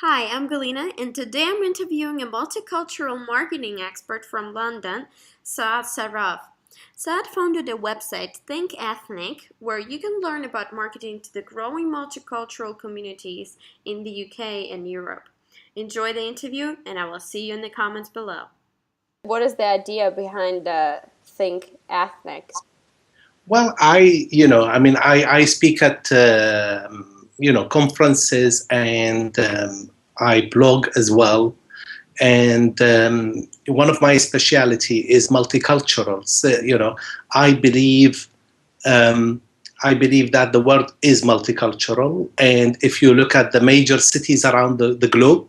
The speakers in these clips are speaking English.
Hi, I'm Galina, and today I'm interviewing a multicultural marketing expert from London, Saad Saraf. Saad founded a website, Think Ethnic, where you can learn about marketing to the growing multicultural communities in the UK and Europe. Enjoy the interview, and I will see you in the comments below. What is the idea behind Think Ethnic? Well, I speak at, conferences and I blog as well. And one of my speciality is multicultural. So, I believe, um, I believe that the world is multicultural. And if you look at the major cities around the globe,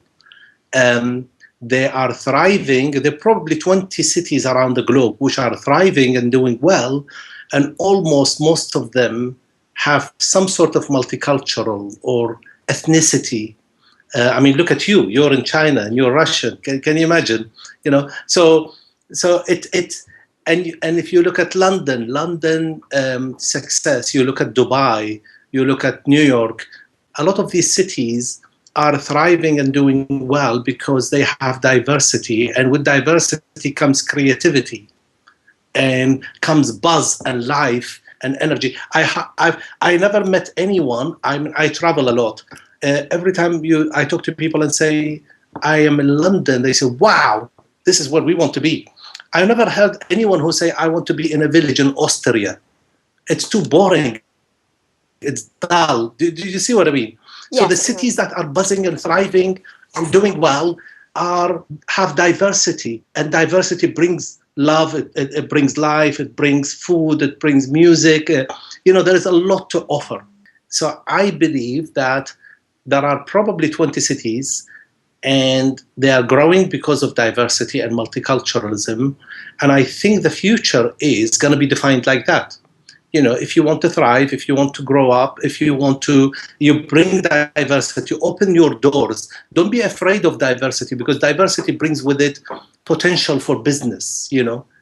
um, they are thriving. There are probably 20 cities around the globe which are thriving and doing well, and almost most of them have some sort of multicultural or ethnicity. Look at you. You're in China and you're Russian. Can you imagine? So if you look at London success. You look at Dubai. You look at New York. A lot of these cities are thriving and doing well because they have diversity, and with diversity comes creativity, and comes buzz and life and energy. I never met anyone. I travel a lot. Every time I talk to people and say I am in London, they say, "Wow, this is where we want to be." I never heard anyone who say I want to be in a village in Austria. It's too boring. It's dull. Do you see what I mean? So the Yes. cities that are buzzing and thriving and doing well have diversity, and diversity brings love. It brings life. It brings food. It brings music. There is a lot to offer. So I believe that there are probably 20 cities, and they are growing because of diversity and multiculturalism. And I think the future is going to be defined like that. If you want to thrive, if you want to grow up, if you bring diversity, open your doors. Don't be afraid of diversity, because diversity brings with it potential for business,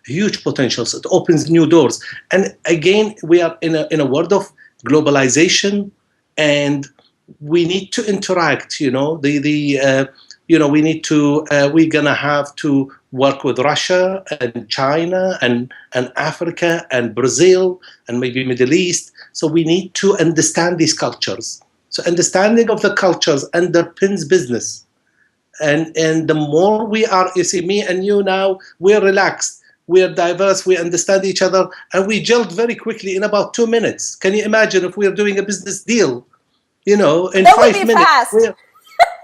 huge potentials. It opens new doors. And again, we are in a world of globalization, and we need to interact, we're going to have to work with Russia and China and Africa and Brazil and maybe Middle East. So we need to understand these cultures. So understanding of the cultures underpins business. And the more we are, you see, me and you now, we're relaxed, we're diverse, we understand each other, and we gelled very quickly in about 2 minutes. Can you imagine if we are doing a business deal, in That would 5 be minutes? fast.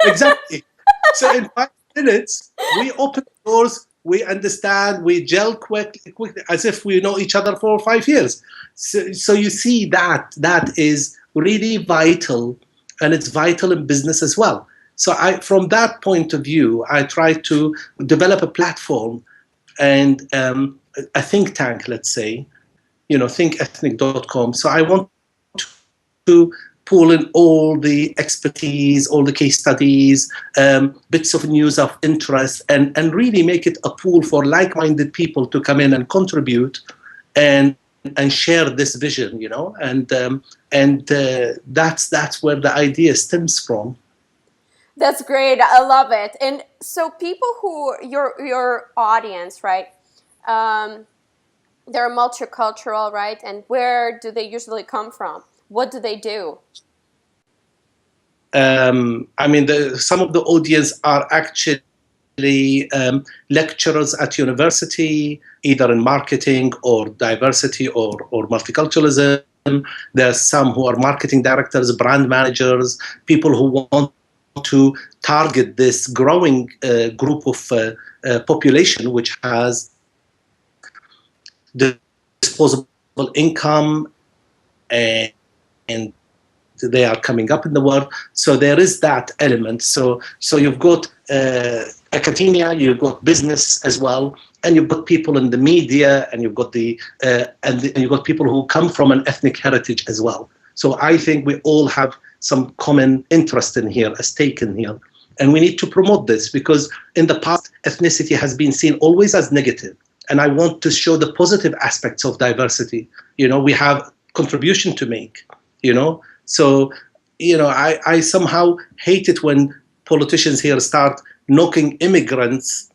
Exactly. So in 5 minutes, we open doors, we understand, we gel quickly, as if we know each other for 5 years. So you see that is really vital, and it's vital in business as well. So from that point of view, I try to develop a platform and a think tank, let's say, thinkethnic.com. So I want to pull in all the expertise, all the case studies, bits of news of interest, and really make it a pool for like-minded people to come in and contribute and share this vision, and that's where the idea stems from. That's great. I love it. And so people who your audience, right? Um, they're multicultural, right? And where do they usually come from? What do they do? Some of the audience are actually lecturers at university, either in marketing or diversity or multiculturalism. There are some who are marketing directors, brand managers, people who want to target this growing group of population which has disposable income, and they are coming up in the world. So there is that element. So you've got academia, you've got business as well, and you've got people in the media, and you've got and you've got people who come from an ethnic heritage as well. So I think we all have some common interest in here, a stake in here. And we need to promote this, because in the past, ethnicity has been seen always as negative. And I want to show the positive aspects of diversity. We have contribution to make, So, I somehow hate it when politicians here start knocking immigrants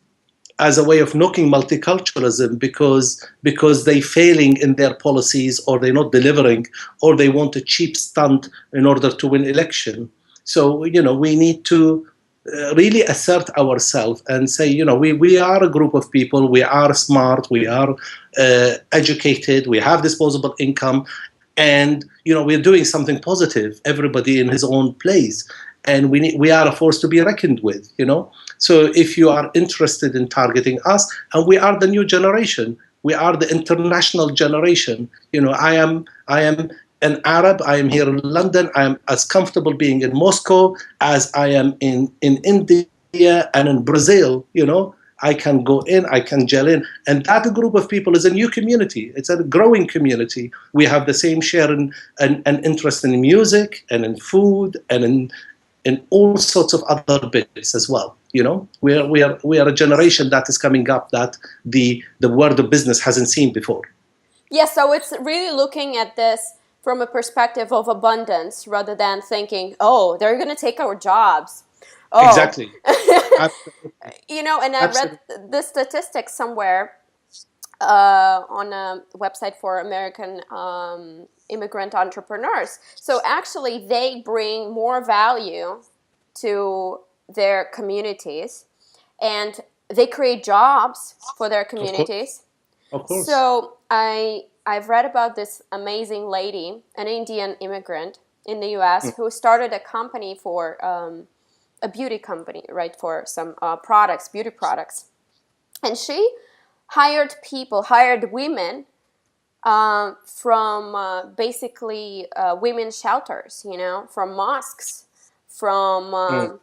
as a way of knocking multiculturalism because they're failing in their policies, or they're not delivering, or they want a cheap stunt in order to win election. So, we need to really assert ourselves and say, we are a group of people, we are smart, we are educated, we have disposable income, and, we're doing something positive, everybody in his own place. And we are a force to be reckoned with, So if you are interested in targeting us, and we are the new generation, we are the international generation. I am an Arab. I am here in London. I am as comfortable being in Moscow as I am in India and in Brazil. I can go in, I can gel in. And that group of people is a new community. It's a growing community. We have the same share and interest in music and in food and in all sorts of other bits as well. We are a generation that is coming up that the world of business hasn't seen before. Yeah, so it's really looking at this from a perspective of abundance rather than thinking, oh, they're going to take our jobs. Oh. Exactly. And I read this statistic somewhere on a website for American immigrant entrepreneurs. So actually, they bring more value to their communities, and they create jobs for their communities. Of course. So I've read about this amazing lady, an Indian immigrant in the U.S. who started a company for a beauty company, right, for some beauty products. And she hired women from basically women's shelters, from mosques, from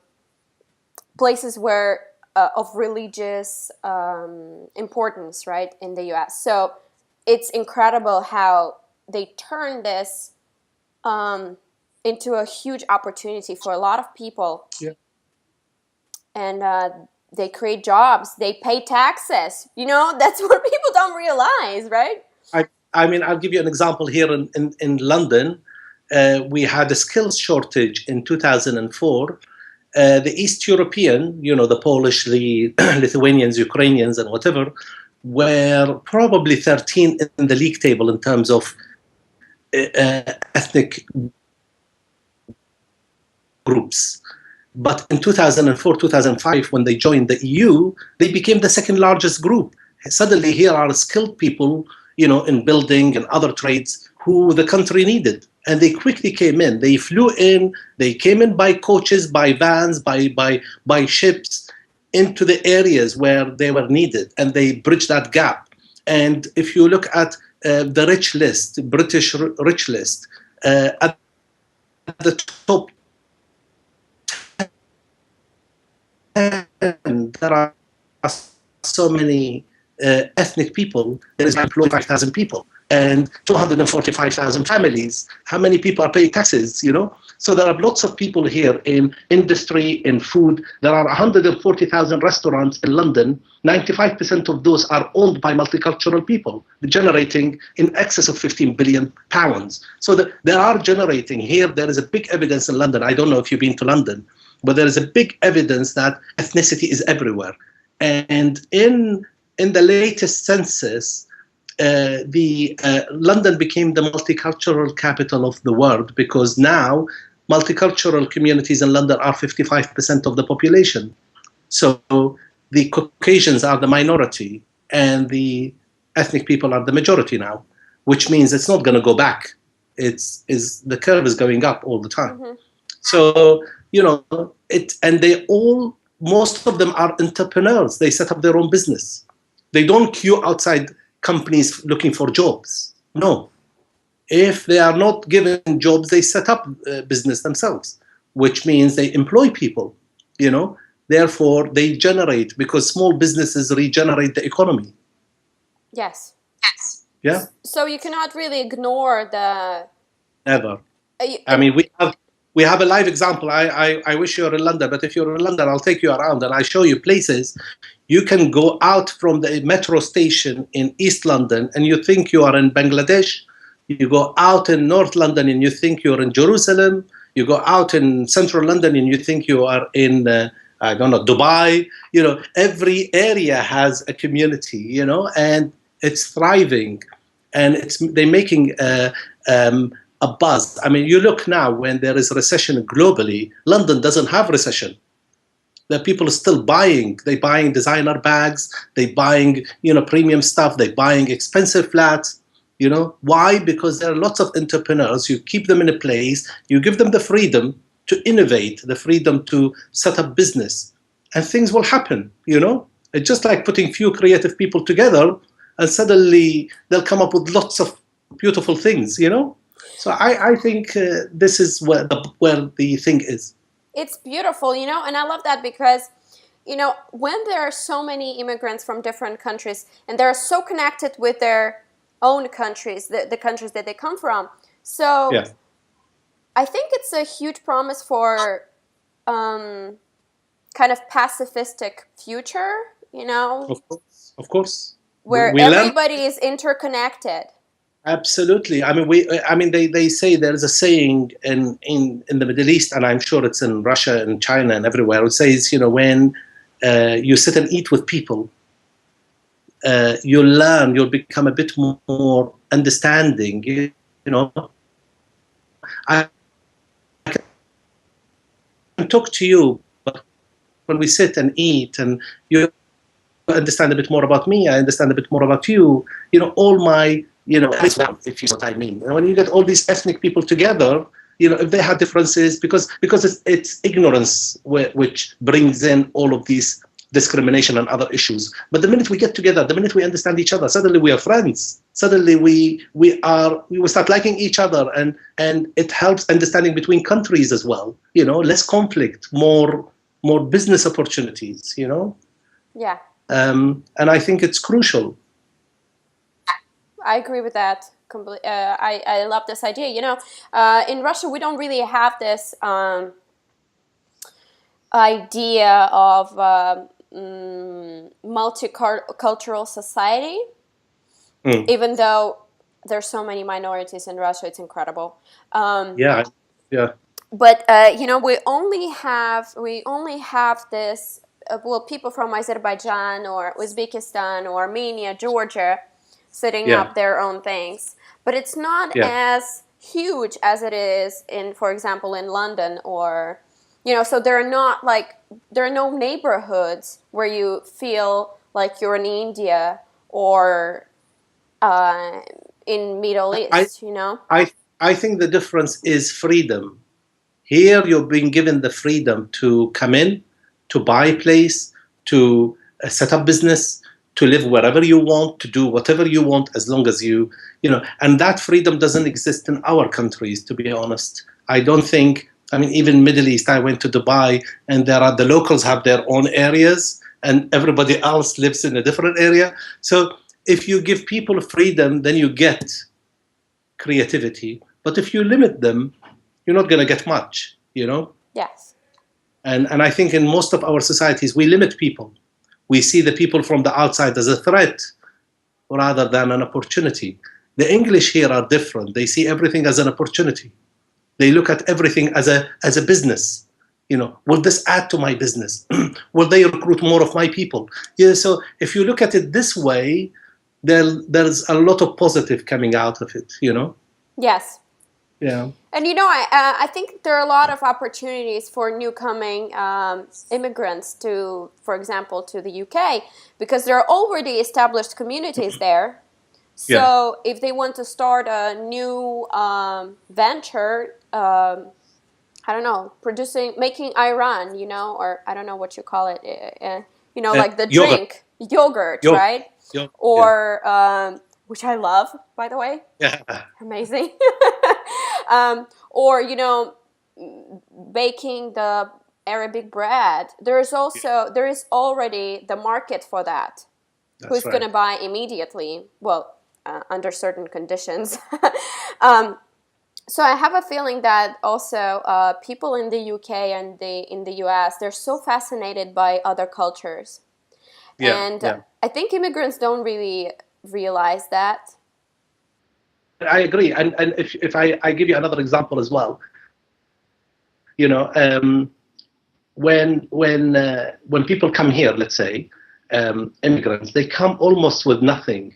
places where of religious importance, right, in the U.S. So it's incredible how they turn this into a huge opportunity for a lot of people. Yeah. And they create jobs, they pay taxes. That's what people don't realize, right? I'll give you an example here in London. We had a skills shortage in 2004. The East European, the Polish, the Lithuanians, Ukrainians, and whatever, were probably 13 in the league table in terms of ethnic groups. But in 2004, 2005, when they joined the EU, they became the second largest group. Suddenly, here are skilled people, in building and other trades who the country needed. And they quickly came in. They flew in. They came in by coaches, by vans, by ships into the areas where they were needed. And they bridged that gap. And if you look at the rich list, British rich list, at the top, there are so many ethnic people. There is employed 5,000 people and 245,000 families. How many people are paying taxes? So there are lots of people here in industry, in food. There are 140,000 restaurants in London. 95% of those are owned by multicultural people, generating in excess of 15 billion pounds. So they are generating here. There is a big evidence in London. I don't know if you've been to London, but there is a big evidence that ethnicity is everywhere. And in the latest census, London became the multicultural capital of the world, because now multicultural communities in London are 55% of the population. So the Caucasians are the minority and the ethnic people are the majority now, which means it's not going to go back. The curve is going up all the time. Mm-hmm. So, most of them are entrepreneurs. They set up their own business. They don't queue outside companies looking for jobs. No. If they are not given jobs, they set up business themselves, which means they employ people, Therefore, they generate, because small businesses regenerate the economy. Yes. Yeah. So you cannot really ignore the... Never. We have a live example. I wish you were in London, but if you're in London, I'll take you around and I'll show you places. You can go out from the metro station in East London and you think you are in Bangladesh. You go out in North London and you think you're in Jerusalem. You go out in central London and you think you are in, I don't know, Dubai. Every area has a community, and it's thriving, and they're making a buzz. I mean, you look now when there is recession globally, London doesn't have recession. The people are still buying. They're buying designer bags. They're buying, premium stuff. They're buying expensive flats. Why? Because there are lots of entrepreneurs. You keep them in a place. You give them the freedom to innovate, the freedom to set up business, and things will happen. It's just like putting few creative people together, and suddenly they'll come up with lots of beautiful things. So I think this is where the thing is. It's beautiful, and I love that because, when there are so many immigrants from different countries and they're so connected with their own countries, the countries that they come from. So Yeah. I think it's a huge promise for kind of pacifistic future, Of course. where We learn. everybody is interconnected. Absolutely. I mean, they say there is a saying in the Middle East, and I'm sure it's in Russia and China and everywhere. It says, when you sit and eat with people, you'll become a bit more understanding. I can talk to you, but when we sit and eat, and you understand a bit more about me, I understand a bit more about you. All my if you know what I mean. When you get all these ethnic people together, if they have differences, because it's ignorance which brings in all of these discrimination and other issues. But the minute we get together, the minute we understand each other, suddenly we are friends. Suddenly we will start liking each other, and it helps understanding between countries as well. Less conflict, more business opportunities. Yeah. And I think it's crucial. I agree with that completely. I love this idea. In Russia, we don't really have this idea of multicultural society. Even though there's so many minorities in Russia, it's incredible. Yeah. But we only have this. People from Azerbaijan or Uzbekistan or Armenia, Georgia, setting up their own things, but it's not as huge as it is in, for example, in London, or so there are no neighborhoods where you feel like you're in India or in Middle East. I think the difference is freedom. Here you're being given the freedom to come in, to buy a place, to set up business, to live wherever you want, to do whatever you want, as long as and that freedom doesn't exist in our countries, to be honest. I don't think, even Middle East, I went to Dubai, and the locals have their own areas, and everybody else lives in a different area. So if you give people freedom, then you get creativity. But if you limit them, you're not going to get much, Yes. And I think in most of our societies, we limit people. We see the people from the outside as a threat rather than an opportunity. The English here are different. They see everything as an opportunity. They look at everything as a business. Will this add to my business? Will they recruit more of my people? So if you look at it this way, there's a lot of positive coming out of it. Yes. Yeah. And I think there are a lot of opportunities for new coming immigrants to, for example, to the UK, because there are already established communities there. So if they want to start a new venture, I don't know, making Iran, or I don't know what you call it, like the Yogurt. yogurt, right? Or which I love, by the way. Yeah. Amazing. Or baking the Arabic bread. There is already the market for that. Who's going to buy immediately? Well, under certain conditions. So I have a feeling that also people in the UK and in the US, they're so fascinated by other cultures. I think immigrants don't really realize that. I agree. And if I give you another example as well, You know, when people come here, let's say, immigrants, they come almost with nothing.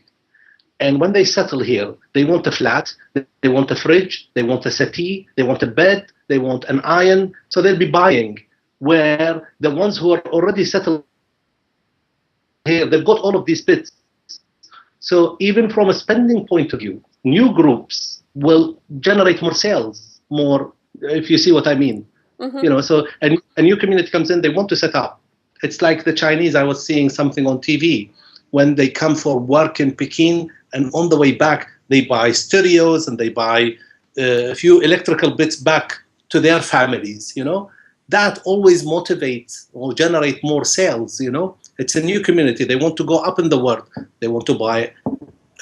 And when they settle here, they want a flat, they want a fridge, they want a settee, they want a bed, they want an iron. So they'll be buying. Where the ones who are already settled here, they've got all of these bits. So even from a spending point of view, new groups will generate more sales, more, if you see what I mean. Mm-hmm. You know, so a new community comes in, they want to set up. It's like the Chinese. I was seeing something on TV when they come for work in Peking, and on the way back, they buy stereos and they buy a few electrical bits back to their families, you know. That always motivates or generate more sales, you know. It's a new community. They want to go up in the world. They want to buy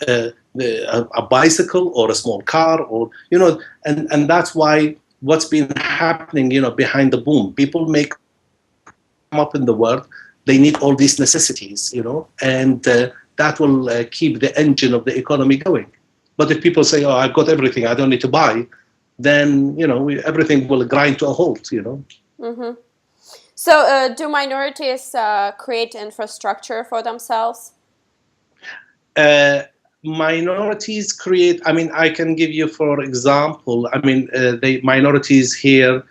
a bicycle or a small car, or, you know, and that's why what's been happening, you know, behind the boom. People make come up in the world, they need all these necessities, you know, and that will keep the engine of the economy going. But if people say, "Oh, I've got everything, I don't need to buy," then, you know, everything will grind to a halt, you know. Mm-hmm. So, do minorities create infrastructure for themselves? Uh, Minorities create. I mean, I can give you, for example, I mean, the minorities here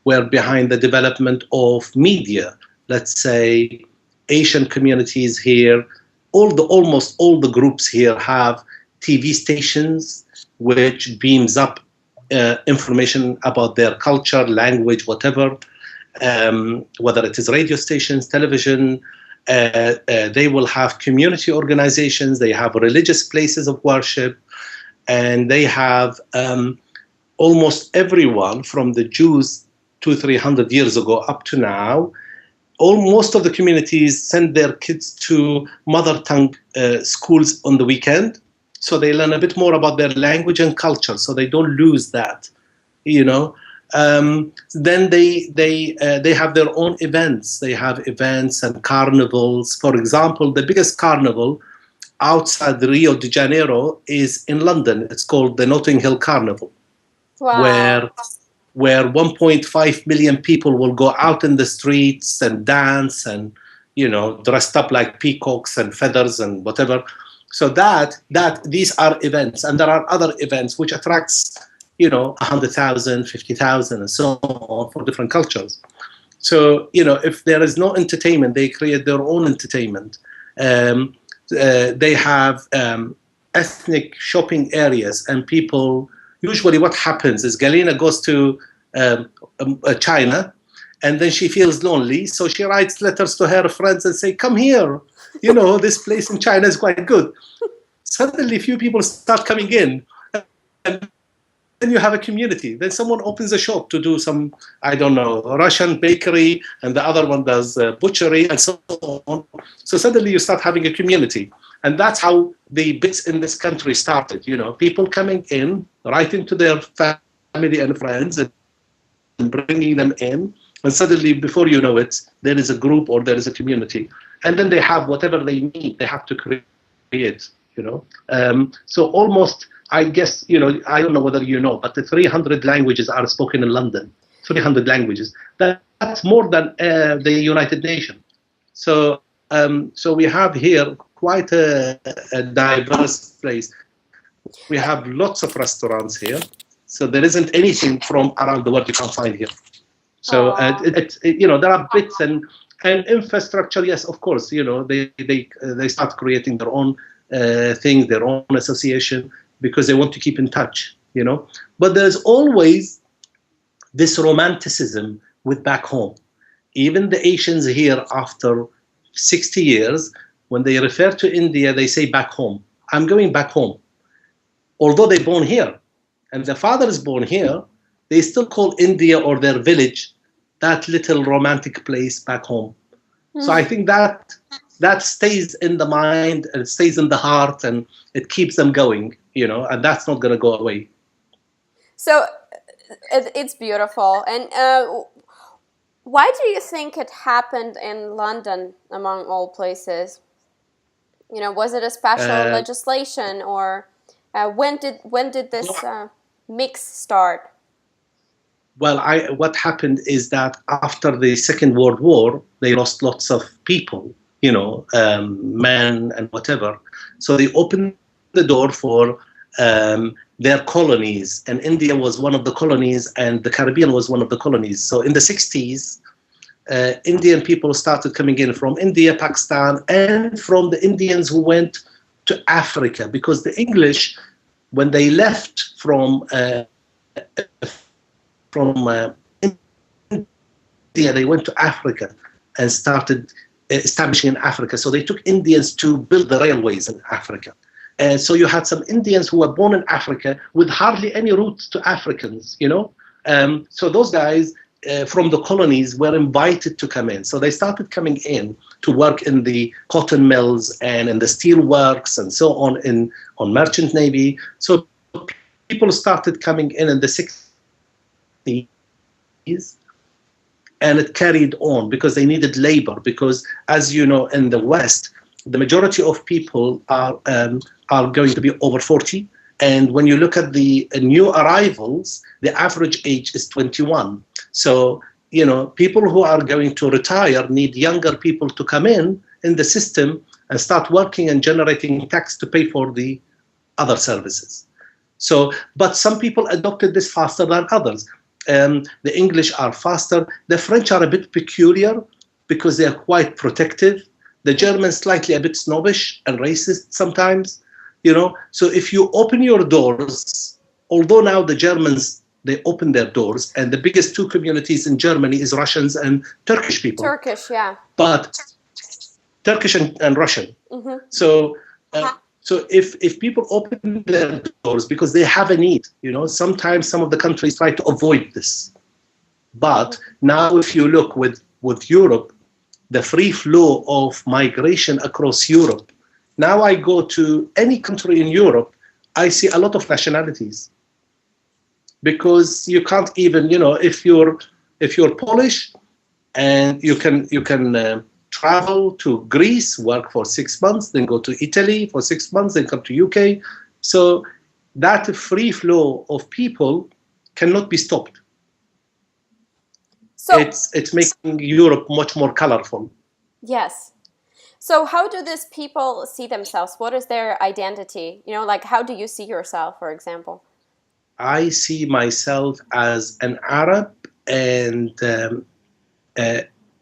were behind the development of media. Let's say Asian communities here, almost all the groups here have TV stations which beams up information about their culture, language, whatever. Whether it is radio stations, television, they will have community organizations, they have religious places of worship, and they have almost everyone from the Jews 200-300 years ago up to now. Most of the communities send their kids to mother tongue schools on the weekend, so they learn a bit more about their language and culture, so they don't lose that, you know. Then they have their own events. They have events and carnivals. For example, the biggest carnival outside Rio de Janeiro is in London. It's called the Notting Hill Carnival, Wow. where 1.5 million people will go out in the streets and dance and, you know, dressed up like peacocks and feathers and whatever. So that these are events, and there are other events which attracts, you know, 100,000, 50,000, and so on for different cultures. So, you know, if there is no entertainment, they create their own entertainment. They have ethnic shopping areas, and people, usually what happens is Galina goes to China, and then she feels lonely, so she writes letters to her friends and say, "Come here, you know, this place in China is quite good." Suddenly, few people start coming in, and then you have a community. Then someone opens a shop to do some, I don't know, Russian bakery, and the other one does butchery, and so on. So suddenly you start having a community. And that's how the bits in this country started, you know, people coming in, writing to their family and friends and bringing them in. And suddenly, before you know it, there is a group or there is a community. And then they have whatever they need, they have to create, you know. So almost, I guess, you know, I don't know whether you know, but the 300 languages are spoken in London. 300 languages. That's more than the United Nations. So, so we have here quite a diverse place. We have lots of restaurants here. So there isn't anything from around the world you can find here. So you know, there are bits and infrastructure. Yes, of course. You know, they start creating their own thing, their own association, because they want to keep in touch. You know, but there's always this romanticism with back home. Even the Asians here, after 60 years, when they refer to India, they say back home. I'm going back home. Although they're born here and their father is born here, they still call India or their village that little romantic place back home. So I think that stays in the mind and it stays in the heart and it keeps them going, you know, and that's not going to go away. So it's beautiful. And why do you think it happened in London among all places? You know, was it a special Uh, legislation, or when did this mix start? Well, what happened is that after the Second World War, they lost lots of people, men and whatever. So they opened the door for their colonies, and India was one of the colonies, and the Caribbean was one of the colonies. So in the 60s, Indian people started coming in from India, Pakistan, and from the Indians who went to Africa, because the English, when they left from India, they went to Africa and started establishing in Africa. So they took Indians to build the railways in Africa. And so you had some Indians who were born in Africa with hardly any roots to Africans, So those guys from the colonies were invited to come in. So they started coming in to work in the cotton mills and in the steel works and so on merchant navy. So people started coming in the 60s, and it carried on because they needed labor. Because, as you know, in the West, the majority of people are going to be over 40. And when you look at the new arrivals, the average age is 21. So, people who are going to retire need younger people to come in the system and start working and generating tax to pay for the other services. So, but some people adopted this faster than others. The English are faster. The French are a bit peculiar because they are quite protective. The Germans slightly a bit snobbish and racist sometimes, So if you open your doors, although now the Germans, they open their doors, and the biggest two communities in Germany is Russians and Turkish people. Turkish, yeah. But Turkish and Russian. Mm-hmm. So if people open their doors because they have a need, sometimes some of the countries try to avoid this. But now if you look with Europe, the free flow of migration across Europe, now I go to any country in Europe, I see a lot of nationalities. Because you can't even, if you're Polish and you can travel to Greece, work for 6 months, then go to Italy for 6 months, then come to UK. So that free flow of people cannot be stopped. So it's making Europe much more colorful. Yes. So how do these people see themselves? What is their identity? How do you see yourself, for example? I see myself as an Arab and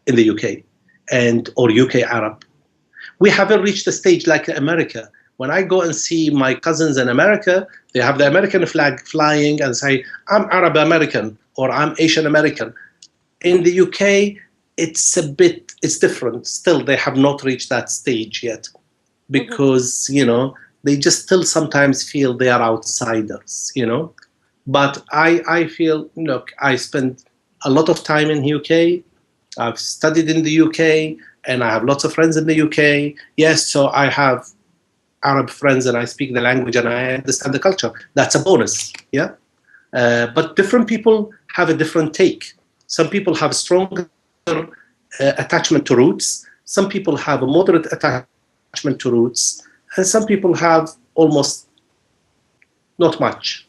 in the UK or UK Arab. We haven't reached a stage like America. When I go and see my cousins in America, they have the American flag flying and say, I'm Arab American or I'm Asian American. In the UK, it's different. Still, they have not reached that stage yet because, they just still sometimes feel they are outsiders, But I feel, look, I spent a lot of time in the UK. I've studied in the UK, and I have lots of friends in the UK. Yes, so I have Arab friends, and I speak the language, and I understand the culture. That's a bonus, yeah? But different people have a different take. Some people have stronger attachment to roots. Some people have a moderate attachment to roots. And some people have almost not much,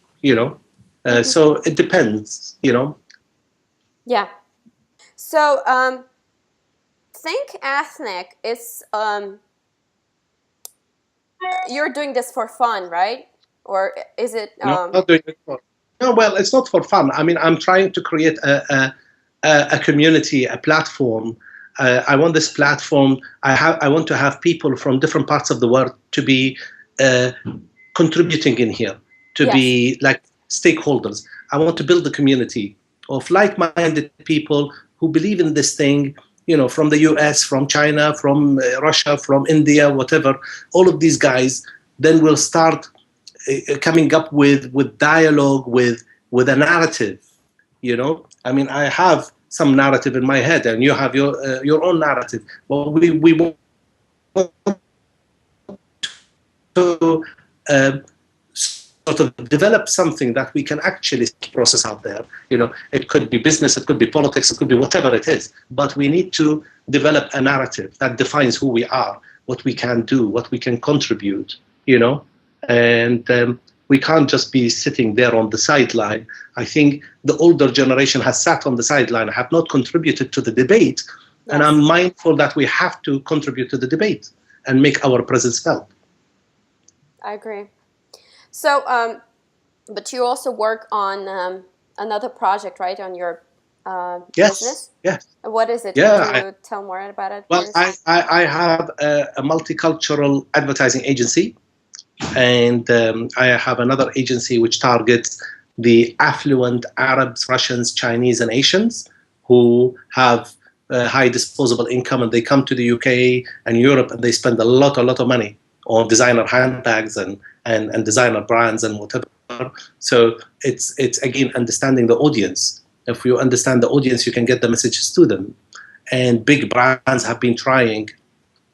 So it depends, Yeah. So think ethnic is you're doing this for fun, right? Or is it? No, I'm not doing it for. No, well, it's not for fun. I mean, I'm trying to create a community, a platform. I want this platform. I want to have people from different parts of the world to be contributing in here, to be like stakeholders. I want to build a community of like-minded people who believe in this thing, from the US, from China, from Russia, from India, whatever. All of these guys then will start coming up with dialogue, with a narrative, I mean, I have some narrative in my head, and you have your own narrative. But we want to sort of develop something that we can actually process out there. It could be business, it could be politics, it could be whatever it is. But we need to develop a narrative that defines who we are, what we can do, what we can contribute, And We can't just be sitting there on the sideline. I think the older generation has sat on the sideline, have not contributed to the debate. Yes. And I'm mindful that we have to contribute to the debate and make our presence felt. I agree. So, but you also work on another project, right, on your business? Yes. What is it? Can you tell more about it? Well, I have a multicultural advertising agency, and I have another agency which targets the affluent Arabs, Russians, Chinese, and Asians who have high disposable income, and they come to the UK and Europe, and they spend a lot of money on designer handbags and designer brands and whatever. So it's again understanding the audience. If you understand the audience, you can get the messages to them. And big brands have been trying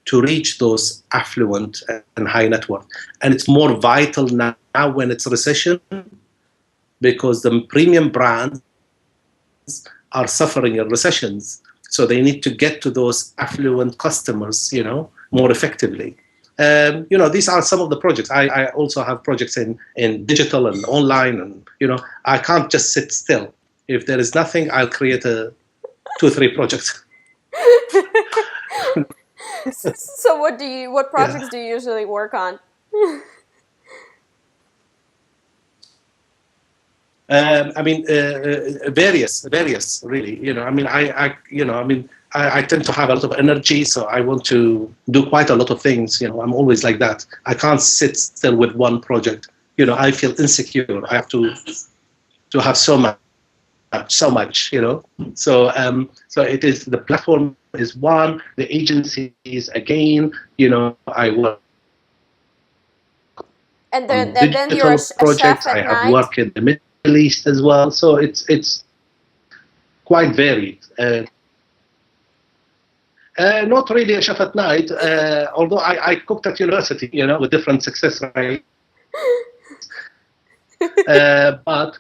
to reach those affluent and high net worth. And it's more vital now when it's a recession, because the premium brands are suffering in recessions. So they need to get to those affluent customers, more effectively. These are some of the projects. I also have projects in digital and online, and I can't just sit still. If there is nothing, I'll create 2 or 3 projects. So what projects do you usually work on? Various, really. I tend to have a lot of energy, so I want to do quite a lot of things. I'm always like that. I can't sit still with one project. I feel insecure. I have to have so much. So it is, the platform is one, the agencies again. I work. And then you're a chef at I have night. worked in the Middle East as well, so it's quite varied. Not really a chef at night, although I cooked at university, with different success rates. But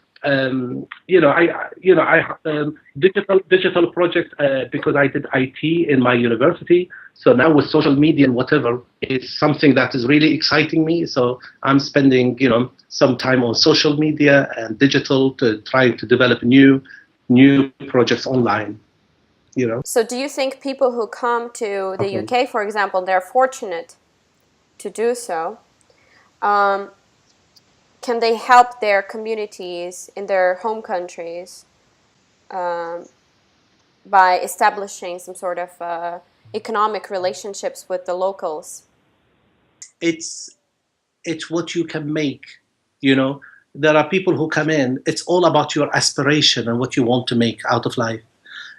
digital project, because I did IT in my university. So now with social media and whatever, it's something that is really exciting me. So I'm spending, some time on social media and digital to try to develop new projects online. So do you think people who come to the UK, for example, they're fortunate to do so? Can they help their communities in their home countries by establishing some sort of economic relationships with the locals? It's what you can make. There are people who come in. It's all about your aspiration and what you want to make out of life.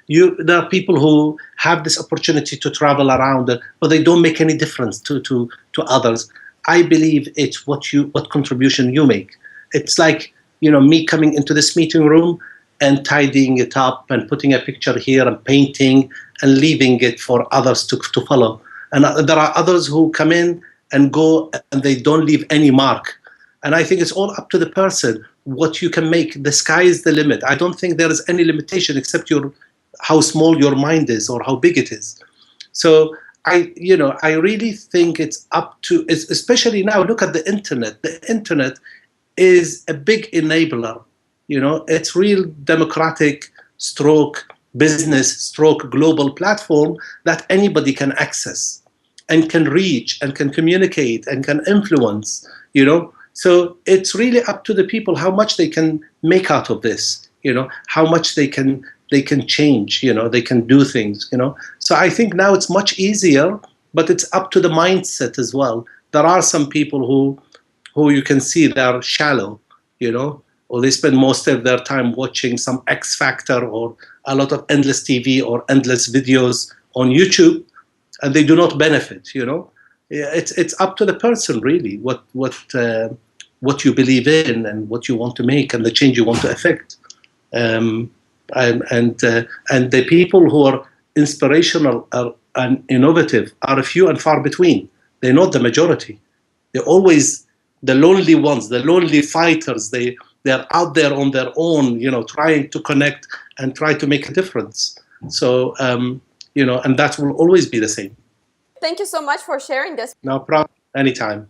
There are people who have this opportunity to travel around, but they don't make any difference to others. I believe it's what contribution you make. It's like, me coming into this meeting room and tidying it up and putting a picture here and painting and leaving it for others to follow. And there are others who come in and go and they don't leave any mark. And I think it's all up to the person, what you can make. The sky is the limit. I don't think there is any limitation except how small your mind is or how big it is. So I really think it's up to, especially now, look at the internet. The internet is a big enabler. It's real democratic stroke business stroke global platform that anybody can access and can reach and can communicate and can influence, So it's really up to the people how much they can make out of this, how much they can change, they can do things, So I think now it's much easier, but it's up to the mindset as well. There are some people who you can see they're shallow, or they spend most of their time watching some X Factor or a lot of endless TV or endless videos on YouTube, and they do not benefit, It's up to the person really, what you believe in and what you want to make and the change you want to affect. And the people who are inspirational and innovative are few and far between. They're not the majority. They're always the lonely ones, the lonely fighters. They're out there on their own, trying to connect and try to make a difference. So, and that will always be the same. Thank you so much for sharing this. No problem. Anytime.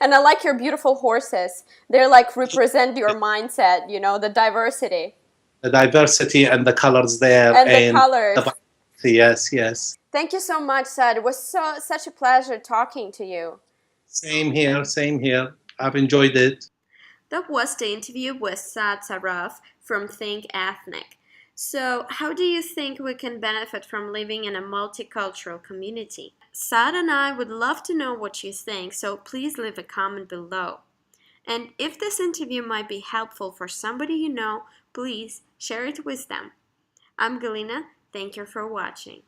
And I like your beautiful horses. They're like represent your mindset, you know, the diversity. The diversity and the colors there, And the and colors. the yes, yes. Thank you so much, Saad. It was such a pleasure talking to you. Same here, same here. I've enjoyed it. That was the interview with Saad Saraf from Think Ethnic. So, how do you think we can benefit from living in a multicultural community? Saad and I would love to know what you think, so please leave a comment below. And if this interview might be helpful for somebody you know, please share it with them. I'm Galina. Thank you for watching.